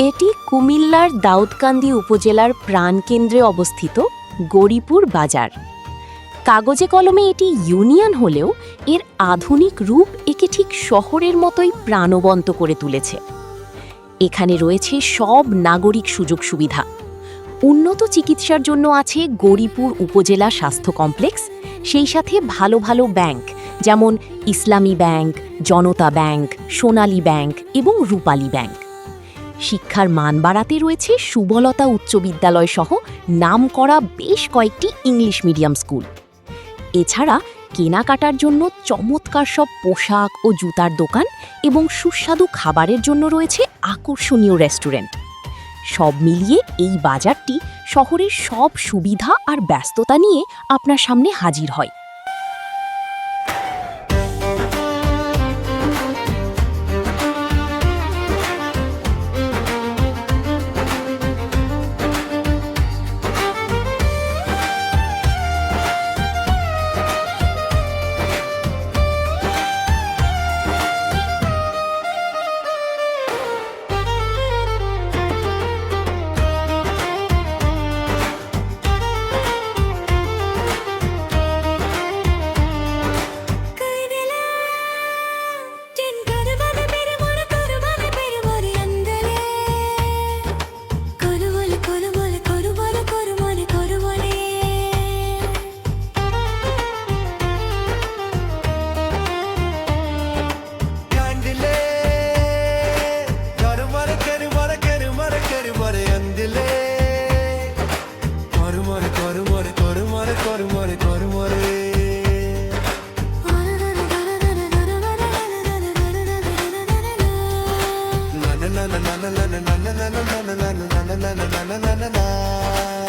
এটি কুমিল্লার দাউদকান্দি উপজেলার প্রাণকেন্দ্রে অবস্থিত গরিপুর বাজার। কাগজে কলমে এটি ইউনিয়ন হলেও এর আধুনিক রূপ একে ঠিক শহরের মতোই প্রাণবন্ত করে তুলেছে। এখানে রয়েছে সব নাগরিক সুযোগ সুবিধা। উন্নত চিকিৎসার জন্য আছে গরিপুর উপজেলা স্বাস্থ্য কমপ্লেক্স, সেই সাথে ভালো ভালো ব্যাংক যেমন ইসলামী ব্যাংক, জনতা ব্যাংক, সোনালী ব্যাংক এবং রূপালী ব্যাংক। শিক্ষার মান বাড়াতে রয়েছে সুবলতা উচ্চ বিদ্যালয় সহ নামকরা বেশ কয়েকটি ইংলিশ মিডিয়াম স্কুল। এছাড়া কেনাকাটার জন্য চমৎকার সব পোশাক ও জুতার দোকান এবং সুস্বাদু খাবারের জন্য রয়েছে আকর্ষণীয় রেস্টুরেন্ট। সব মিলিয়ে এই বাজারটি শহরের সব সুবিধা আর ব্যস্ততা নিয়ে আপনার সামনে হাজির হয়। na na na na na na na na na na na na na na na na na na